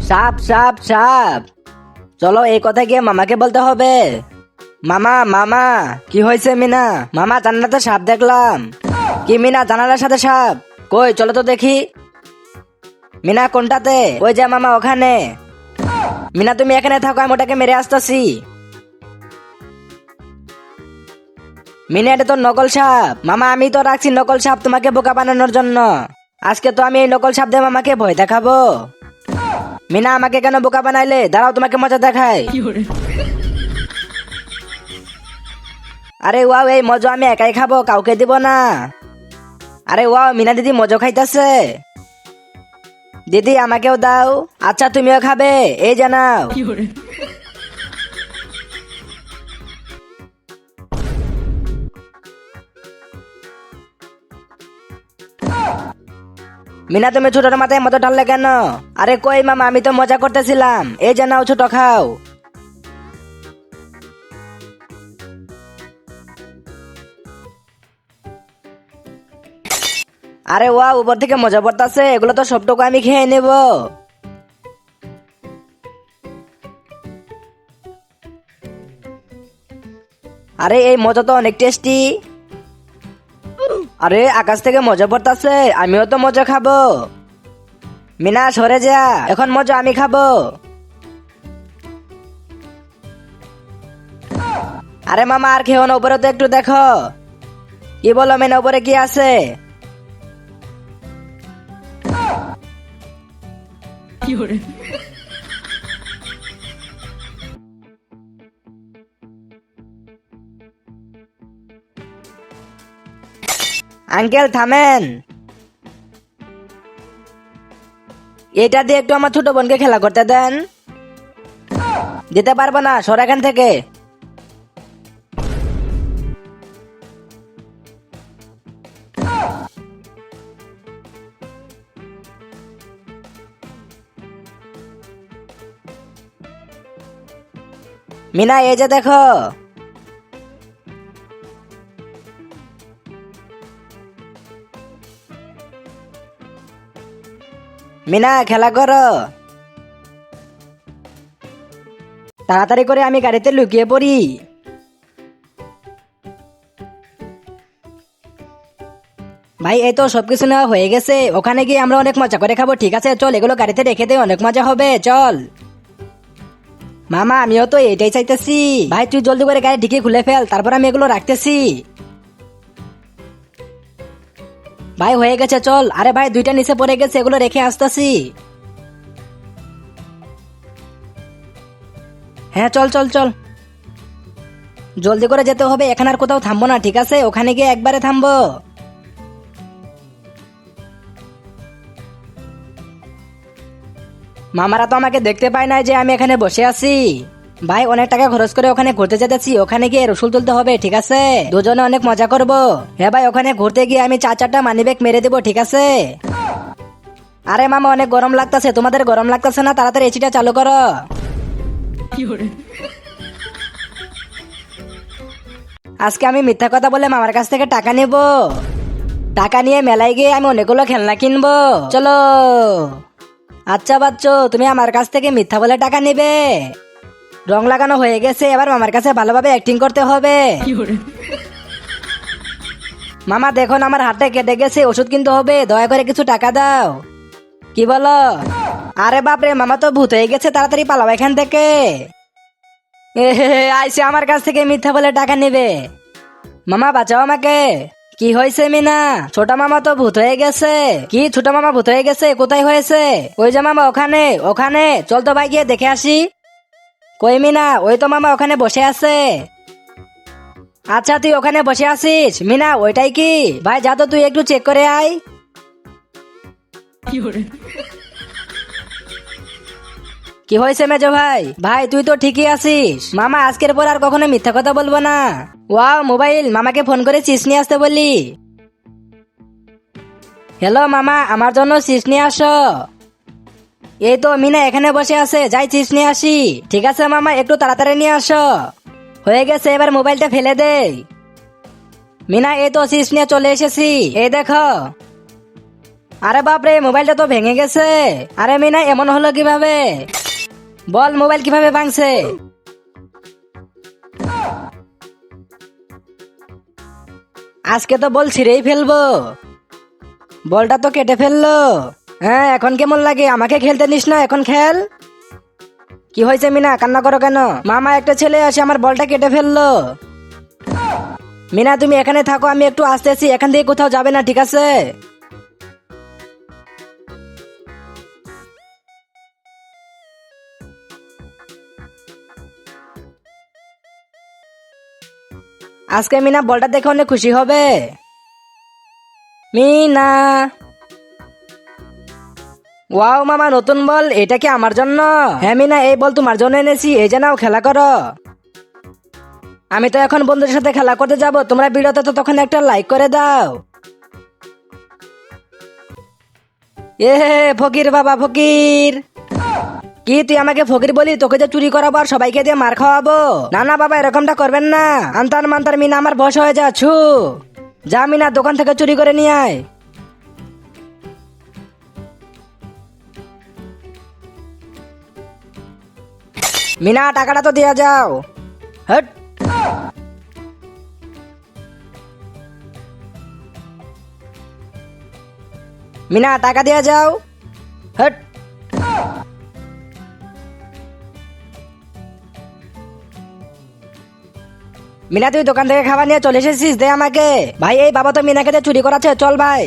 সাপ সাপ সাপ। চলো এই কথা গিয়ে মামাকে বলতে হবে। মামা মামা কি হয়েছে মিনা? মামা জান্নাতে সাপ দেখলাম। কি মিনা জানালার সাথে সাপ? কই চলো তো দেখি। মিনা কোনটাতে? ওই যে মামা ওখানে। মিনা তুমি এখানে থাকো, আমি ওটাকে মেরে আসতেছি। মিনা এটা তো নকল সাপ। মামা আমি তো রাখছি নকল সাপ তোমাকে বোকা বানানোর জন্য। আজকে তো আমি এই নকল সাপ দিয়ে মামাকে ভয় দেখাবো। মিনা আমাকে কেন বোকা বানাইলে? দাঁড়াও তোমাকে মজা দেখাই। আরে ওয়াও, এই মজা আমি একাই খাবো, কাউকে দিব না। আরে ওয়াও, মিনা দিদি মজা খাইতেছে। দিদি আমাকেও দাও। আচ্ছা তুমিও খাবে, এই জানাও। মিনা তুমি ছোটর মাথায় মতো ঢাললে কেন? আরে কই মামা, আমি তো মজা করতেছিলাম। এই জানাও, ছোট খাও। আরে ওয়া, উপর থেকে মজা পড়তাছে, এগুলো তো সবটুকু আমি খেয়ে নেব। আরে এই মজা তো অনেক টেস্টি। আরে আকাশ থেকে মজা পড়তাছে, আমিও তো মজা খাবো। মিনা সরে যা, এখন মজা আমি খাবো। আরে মামা আর খেও না, উপরে তো একটু দেখো। কি বলো মিনা, উপরে কি আছে? আঙ্কেল থামেন। এটা দিয়ে একটু আমার ছোট বোনকে খেলা করতে দেন। দিতে পারবো না, সর এখান থেকে। মিনা এই যে দেখো। মিনা খেলা করো। তাড়াতাড়ি করে আমি গাড়িতে লুকিয়ে পড়ি। ভাই এই তো সবকিছু নেওয়া হয়ে গেছে, ওখানে গিয়ে আমরা অনেক মজা করে খাবো। ঠিক আছে চল, এগুলো গাড়িতে রেখে দে, অনেক মজা হবে, চল। মামা আমিও তো এটাই চাইতেছি। ভাই তুই জলদি করে গাড়ি ঢিকে খুলে ফেল, তারপর আমি এগুলো রাখতেছি। ভাই হয়ে গেছে চল। আরে ভাই দুইটা নিচে পড়ে গেছে, এগুলো রেখে আসতেছি। হ্যাঁ চল চল চল, জলদি করে যেতে হবে, এখানে আর কোথাও থামবো না। ঠিক আছে ওখানে গিয়ে একবারে থামবো। মামারা তো আমাকে দেখতে পায় না যে আমি এখানে বসে আছি। ভাই অনেক টাকা খরচ করে ওখানে ঘুরতে যেতেছি, ওখানে গিয়ে রসুল তুলতে হবে। ঠিক আছে দুজনে অনেক মজা করব। হ্যাঁ ভাই ওখানে ঘুরতে গিয়ে আমি 4-4টা মানিব্যাগ মেরে দেবো। ঠিক আছে। আরে মামা অনেক গরম লাগতেছে, তোমাদের গরম লাগতেছে না? তাড়াতাড়ি এসিটা চালু করো। আজকে আমি মিথ্যা কথা বলে মামার কাছ থেকে টাকা নেব। টাকা নিয়ে মেলায় গিয়ে আমি অনেকগুলো খেলনা কিনবো, চলো। আচ্ছা বাচ্চো, তুমি আমার কাছ থেকে মিথ্যা বলে টাকা নেবে। রং লাগানো হয়ে গেছে, এবার মামার কাছে ভালোভাবে অ্যাক্টিং করতে হবে। মামা দেখুন আমার হাতটা কেটে গেছে, ওষুধ কিনতে হবে, দয়া করে কিছু টাকা দাও। কি বলো? আরে বাপরে, মামা তো ভূত হয়ে গেছে, তাড়াতাড়ি পালাও এখান থেকে। আইসে আমার কাছ থেকে মিথ্যা বলে টাকা নেবে। মামা বাঁচাও আমাকে। কি হয়েছে মিনা? ছোট মামা তো ভূত হয়ে গেছে। কি ছোট মামা ভূত হয়ে গেছে? কোথায় হয়েছে? ওই যে মামা ওখানে ওখানে, চল তো ভাই গিয়ে দেখে আসি। কই মিনা? ওই তো মামা ওখানে বসে আছে। আচ্ছা তুই ওখানে বসে আছিস মিনা, ওইটাই কি? ভাই যা তো তুই একটু চেক করে আয়। কি হয়েছে মেজো ভাই? ভাই তুই তো ঠিকই আছিস। মামা আজকের পর আর কখনো মিথ্যা কথা বলবো না। ওয়াও মোবাইল, মামাকে ফোন করে চিপস নিয়ে আসতে বলি। হ্যালো মামা, আমার জন্য চিপস নিয়ে আসো। এই তো মিনা এখানে বসে আছে, যাই চিপস নিয়ে আসি। ঠিক আছে মামা, একটু তাড়াতাড়ি নিয়ে আসো। হয়ে গেছে, এবার মোবাইলটা ফেলে দে। মিনা এই তো চিপস নিয়ে চলে এসেছি, এই দেখো। আরে বাপরে, মোবাইলটা তো ভেঙে গেছে। আরে মিনা, এমন হলো কিভাবে? বল, মোবাইল কিভাবে ভাঙছে? আজকে তো বল ছিঁড়েই ফেলবো। বলটা তো কেটে ফেললো। হ্যাঁ, এখন কেমন লাগে? আমাকে খেলতে নিস না, এখন খেল। কি হয়েছে মিনা, কান্না করো কেন? মামা, একটা ছেলে আসে আমার বলটা কেটে ফেললো। মিনা, তুমি এখানে থাকো, আমি একটু আসতেছি, এখান থেকে কোথাও যাবে না, ঠিক আছে? আজকে মিনা বলটা দেখে অনেক খুশি হবে। মিনা, ওয়াও মামা, নতুন বল, এটা কি আমার জন্য? হ্যাঁ মিনা, এই বল তোমার জন্য এনেছি, এই যে নাও, খেলা করো। আমি তো এখন বন্ধুদের সাথে খেলা করতে যাব, তোমরা ভিডিওতে তো তখন একটা লাইক করে দাও। এ ফকির বাবা, ফকির। কি তুই আমাকে ফকির বলি? তোকে যে চুরি করাবো আর সবাইকে দিয়ে মার খাওয়াবো। না না বাবা, এরকমটা করবেন না। আন্তার মান্তার মিনা, আমার বয়স হয়ে যাচ্ছু। যা মিনা, দোকান থেকে চুরি করে নিয়ে আয়। মিনা, টাকাটা তো দিয়া যাও। হট। মিনা, টাকা দিয়া যাও। হট। মিনা, তুই দোকান থেকে খাবার নিয়ে চলে এসেছিস, দে আমাকে। ভাই, এই বাবা তো মিনাকে দিয়ে চুরি করাচ্ছে, চল ভাই।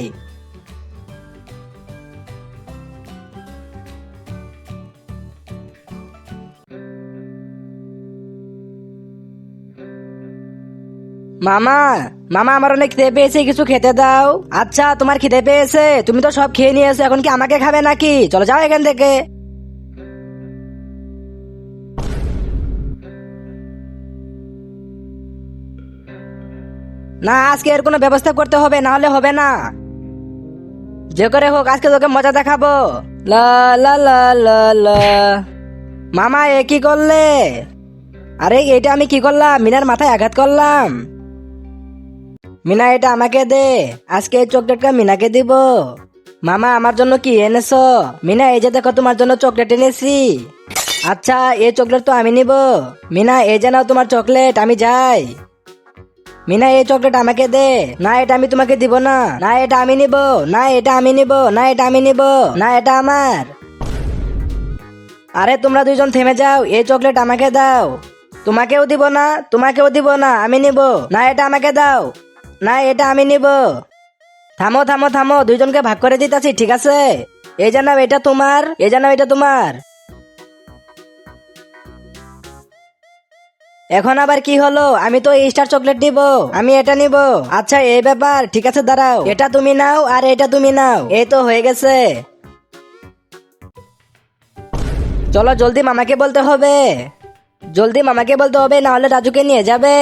মামা, মামা, আমার অনেক খিদে পেয়েছে, কিছু খেতে দাও। আচ্ছা, তোমার খিদে পেয়েছে, তুমি তো সব খেয়ে নিয়েছো, এখন কি আমাকে খাবে নাকি? চলো যাও এখান থেকে। না, আজকে এর কোনো ব্যবস্থা করতে হবে, না হলে হবে না। যে করে হোক, আজকে তোকে মজা দেখাবো। লা লা লা লা লা। মামা, এ কি করলে? আরে এটা আমি কি করলাম? মিনার মাথায় আঘাত করলাম। মিনা, এটা আমাকে দে, আজকে এই চকলেটটা মিনাকে দিব। মামা, আমার জন্য কি এনেছো? মিনা, এই যে দেখো, তোমার জন্য চকলেট এনেছি। আচ্ছা, এই চকলেট তো আমি নিব। মিনা, এই যে নাও তোমার চকলেট, আমি যাই। মিনা, এই চকলেট আমাকে দে। না, এটা আমি তোমাকে দিব না। না, এটা আমি নিব। না, এটা আমি নিব। না, এটা আমি নিব। না, এটা আমার। আরে তোমরা দুইজন থেমে যাও, এই চকলেট আমাকে দাও। তোমাকেও দিব না, তোমাকেও দিব না, আমি নিব। না, এটা আমাকে দাও। না, এটা আমি নিব। থামো থামো থামো, দুইজনকে ভাগ করে দিতেছি, ঠিক আছে? এই জানাও, এটা তোমার, এই জানাও, এটা তোমার। এখন আবার কি হলো? আমি তো স্টার চকলেট নিব, আমি এটা নিব। আচ্ছা, এই ব্যাপার, ঠিক আছে, দাঁড়াও, এটা তুমি নাও আর এটা তুমি নাও, এই তো হয়ে গেছে। চলো জলদি মামাকে বলতে হবে, জলদি মামাকে বলতে হবে, না হলে রাজুকে নিয়ে যাবে।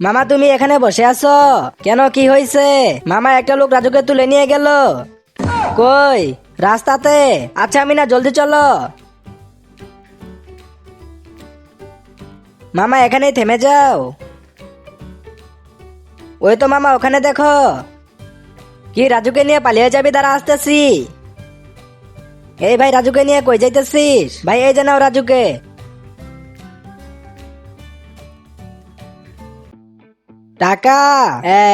মামা, তুমি এখানে বসে আছো কেন? কি হয়েছে? মামা, একটা লোক রাজুকে তুলে নিয়ে গেল। কই? রাস্তাতে। আচ্ছা মিনা, জলদি চলো। মামা, এখানেই থেমে যাও। ওই তো মামা, ওখানে দেখো। কি, রাজুকে নিয়ে পালিয়ে যাবি? দাঁড়া, আসতেছি। এই ভাই, রাজুকে নিয়ে কই যাইতেছিস? ভাই, এই যে নাও রাজুকে। টাকা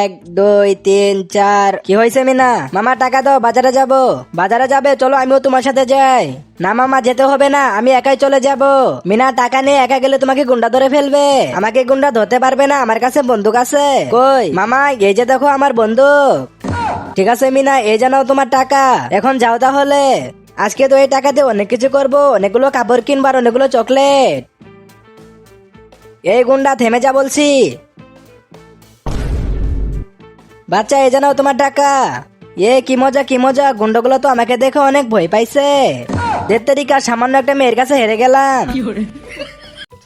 1 2 3 4। কি হয়েছে মিনা? মামা, টাকা দাও, বাজারে যাব। বাজারে যাবে? চলো আমিও তোমার সাথে যাই। না মামা, যেতে হবে না, আমি একাই চলে যাব। মিনা, টাকা নিয়ে একা গেলে তোমাকে গুন্ডা ধরে ফেলবে। আমাকে গুন্ডা ধরতে পারবে না, আমার কাছে বন্দুক আছে। কই? মামা, এই যে দেখো আমার বন্দুক। ঠিক আছে মিনা, এই জানাও তোমার টাকা, এখন যাও তাহলে। আজকে তো এই টাকা দিয়ে অনেক কিছু করবো, অনেকগুলো কাপড় কিনবো আর অনেকগুলো চকলেট। এই গুন্ডা, থেমে যা বলছি। বাচ্চা, এই জানাও তোমার টাকা। এ কি মজা, কি মজা, গুন্ডাগুলো তো আমাকে দেখে অনেক ভয় পাইছে। দেড় তারিখ আর সামান্য একটা মেয়ের কাছে হেরে গেলাম।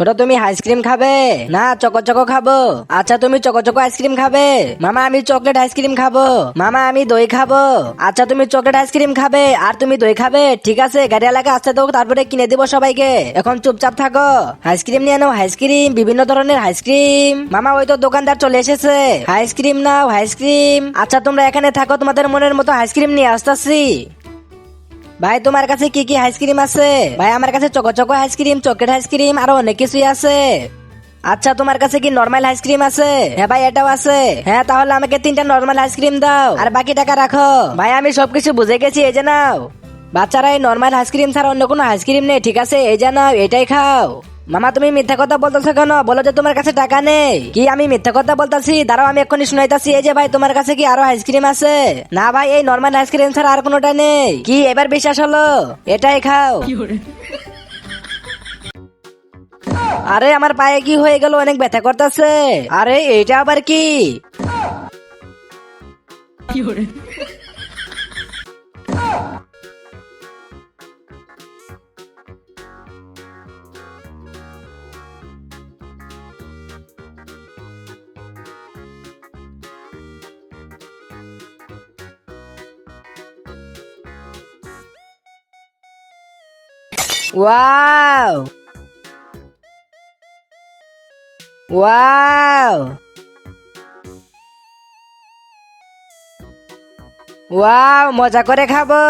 ছোট তুমি আইসক্রিম খাবে না চকো চকো খাবো? আচ্ছা তুমি চকো চকো আইসক্রিম খাবে। মামা আমি চকলেট আইসক্রিম খাবো। মামা আমি দই খাবো। আচ্ছা তুমি চকলেট আইসক্রিম খাবে আর তুমি দই খাবে, ঠিক আছে গাড়ি এলাকা আসতে দেবো, তারপরে কিনে দিব সবাইকে। এখন চুপচাপ থাকো। আইসক্রিম নিয়ে নাও, আইসক্রিম বিভিন্ন ধরনের আইসক্রিম। মামা ওই তো দোকানদার চলে এসেছে, আইসক্রিম নাও আইসক্রিম। আচ্ছা তোমরা এখানে থাকো, তোমাদের মনের মতো আইসক্রিম নিয়ে আসতেছি। ভাই তোমার কাছে কি কি আইসক্রিম আছে? ভাই আমার কাছে choco choco ice cream, chocolate ice cream আরো অনেক কিছুই আছে। আচ্ছা তোমার কাছে কি নরমাল আইসক্রিম আছে? হ্যাঁ ভাই এটাও আছে। হ্যাঁ তাহলে আমাকে 3টা নরমাল আইসক্রিম দাও আর বাকি টাকা রাখো। ভাই আমি সবকিছু বুঝে গেছি, এই যে নাও। বাচ্চারা এই নরমাল আইসক্রিম ছাড়া অন্য কোনো আইসক্রিম নেই, ঠিক আছে এই যে নাও এটাই খাও। মামা তুমি মিথ্যা কথা বলতেছো কেন? বলো যে তোমার কাছে টাকা নেই। কি আমি মিথ্যা কথা বলতাছি? দাঁড়াও আমি এক্ষুনি শুনাইতাছি। এই যে ভাই তোমার কাছে কি আরো আইসক্রিম আছে? না ভাই এই নরমাল আইসক্রিম ছাড়া আর কোনোটা নেই। কি এবার বিশ্বাস হলো? এটাই খাও। আরে আমার পায়ে কি হয়ে গেল? অনেক ব্যথা করতেছে। আরে এইটা আবার কি? ওয়াও ওয়াও ওয়াও, মজা করে খাবো।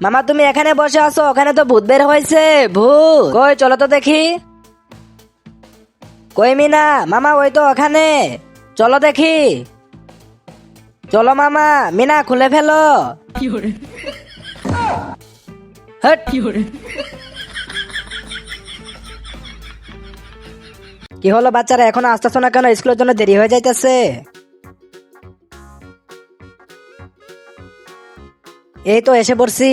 মামা তুমি এখানে বসে আছো, ওখানে তো ভূত বের হয়েছে। ভূত কই চলো তো দেখি। কই মিনা? মামা ওই তো ওখানে, চলো দেখি। চলো মামা। মিনা খুলে ফেলো। হট। কি হলো বাচ্চারা এখন আসতেছো না কেন? স্কুলের জন্য দেরি হয়ে যাইতেছে। এই তো এসে পড়ছি।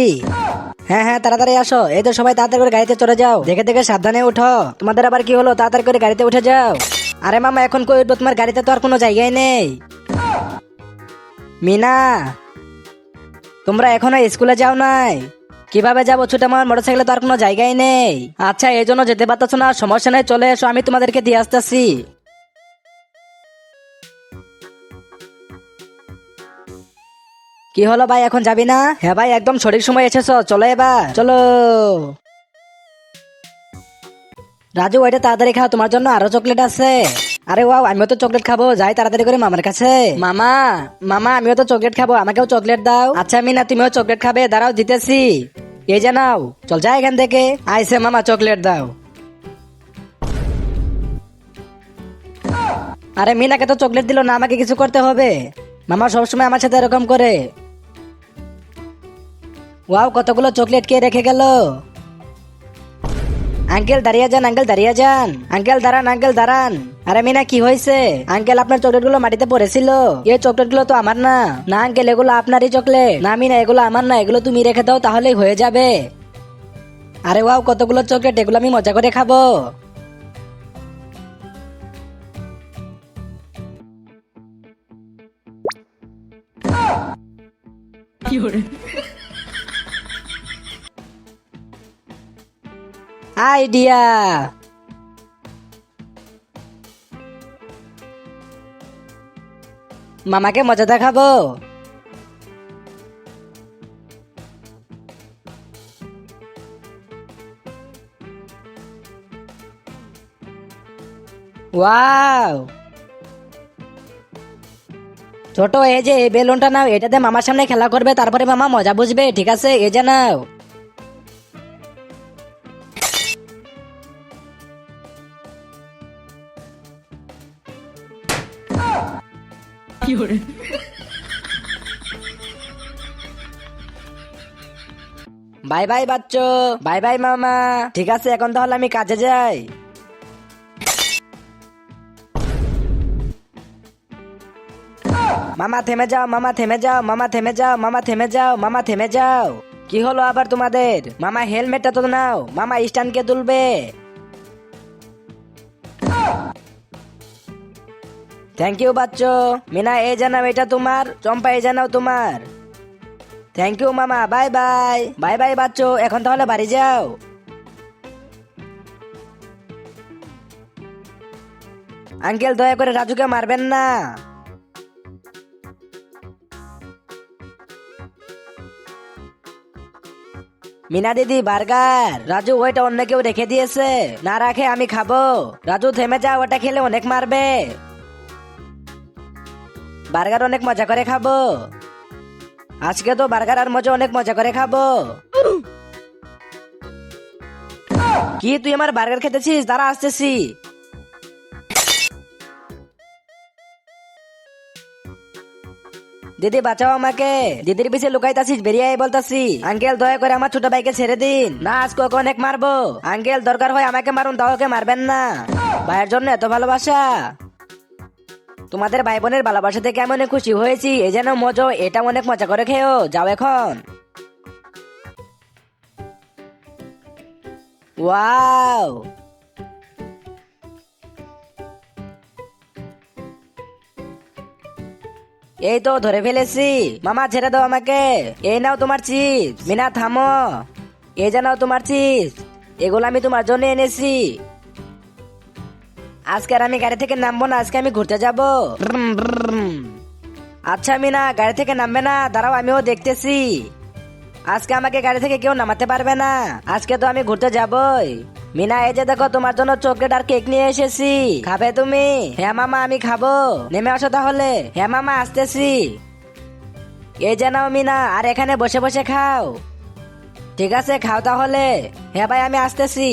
হ্যাঁ হ্যাঁ তাড়াতাড়ি আসো। এই তো সবাই তাড়াতাড়ি করে গাড়িতে চলে যাও, দেখে দেখে সাবধানে উঠো। তোমাদের আবার কি হলো? তাড়াতাড়ি করে গাড়িতে উঠে যাও। আরে মামা এখন কই উঠবো? তোমার গাড়িতে তো আর কোনো জায়গায় নেই। মিনা তোমরা এখনো স্কুলে যাও নাই? কিভাবে যাবো? ছোট আমার মোটরসাইকেলে তো আর কোনো জায়গায় নেই। আচ্ছা এই জন্য যেতে পারতেছো না, সমস্যা নেই, চলে এসো, আমি তোমাদেরকে দিয়ে আসতেছি। কি হলো ভাই এখন যাবি না? হ্যাঁ ভাই একদম সঠিক সময় এসেছো, চলো এবার চলো। রাজু ওইটা তাড়াতাড়ি খাও, তোমার জন্য আরো চকলেট আছে। আরে ওয়াও আমিও তো চকলেট খাবো, যাই তাড়াতাড়ি করে মামার কাছে। মামা মামা আমিও তো চকলেট খাবো, আমাকেও চকলেট দাও। আচ্ছা মিনা তুমিও চকলেট খাবে? দাঁড়াও দিতেছি। এই যে নাও, চল যাই এখান থেকে। আইসে মামা চকলেট দাও। আরে মিনাকে তো চকলেট দিল না, আমাকে কিছু করতে হবে। মামা সবসময় আমার সাথে এরকম করে। ওয়াও কতগুলো চকলেট কে রেখে গেল? আঙ্কেল দাঁড়িয়ে যান, আঙ্কেল দাঁড়িয়ে যান, আঙ্কেল দাঁড়ান, আঙ্কেল দাঁড়ান। আরে মিনা কি হয়েছে? আঙ্কেল আপনার চকলেট গুলো মাটিতে পড়েছিল। এই চকলেট গুলো তো আমার না। না আঙ্কেল এগুলো আপনারই চকলেট। না মিনা এগুলো আমার না, এগুলো তুমি রেখে দাও তাহলেই হয়ে যাবে। আরে ওয়াও কতগুলো চকলেট, এগুলো আমি মজা করে খাবো। আইডিয়া। মামাকে মজা দেখাবো। ওয়াও ছোট এই যে এই বেলুনটা নাও, এটাতে মামার সামনে খেলা করবে, তারপরে মামা মজা বুঝবে, ঠিক আছে এই যে নাও। বাই বাই বাচ্চো, বাই বাই মামা। ঠিক আছে এখন তাহলে আমি কাজে যাই। মামা থেমে যাও, মামা থেমে যাও, মামা থেমে যাও, মামা থেমে যাও, মামা থেমে যাও। কি হলো আবার তোমাদের? মামা হেলমেটটা তো নাও, মামা স্ট্যান্ডকে তুলবে। Thank you বাচ্চো। মিনা এই জানাও এটা তোমার, চম্পা এই জানাও তোমার। থ্যাংক ইউ মামা, বাই বাই। বাই বাই বাচ্চো, এখন তাহলে বাড়ি যাও। আঙ্কেল দয়া করে রাজুকে মারবেন না। মিনা দিদি বার্গার। রাজু ওইটা অন্য কেউ রেখে দিয়েছে, না রাখে আমি খাবো। রাজু থেমে যা, ওটা খেলে অনেক মারবে। বার্গার অনেক মজা করে খাবো আজকে তো, বার্গার আর মজা অনেক মজা করে খাবো। কি তুই আমার বার্গার খেতেছিস? দাঁড়া আসতেছি। দিদি বাঁচাও আমাকে, দিদির পিছে লুকাইতাছিস, বেরিয়ে আয় বলতাছি। আঙ্কেল দয়া করে আমার ছোট ভাইকে ছেড়ে দিন, না আজকে ওকে অনেক মারবো। আঙ্কেল দরকার হয় আমাকে মারুন, তাও ওকে মারবেন না। ভাইয়ের জন্য এত ভালোবাসা। তোমাদের ভাই বোনের ভালোবাসা থেকে আমি অনেক খুশি হয়েছি, এই যেন মজো, এটা অনেক মজা করে খেও। যাও এখন। ওয়াও, এই তো ধরে ফেলেছি। মামা ছেড়ে দাও আমাকে। এই নাও তোমার চিপস। মিনা থামো, এই যে নাও তোমার চিপস, এগুলো আমি তোমার জন্য এনেছি। আজকে আর আমি গাড়ি থেকে নামবো না, আজকে আমি ঘুরতে যাব। আচ্ছা মিনা, গাড়ি থেকে নামবে না? দাঁড়াও আমিও দেখতেছি। আজকে আমাকে গাড়ি থেকে কেউ নামাতে পারবে না, আজকে তো আমি ঘুরতে যাবই। মিনা এই যে দেখো, তোমার জন্য চকলেট আর কেক নিয়ে এসেছি, খাবে তুমি? হ্যাঁ মামা আমি খাবো। নেমে আসো তাহলে। হ্যাঁ মামা আসতেছি। এই যে নাও মিনা, আর এখানে বসে বসে খাও। ঠিক আছে খাও তাহলে। হ্যাঁ ভাই আমি আসতেছি।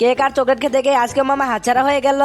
কেক আর চকলেট খেতে গিয়ে আজকে মামা হাতছাড়া হয়ে গেল।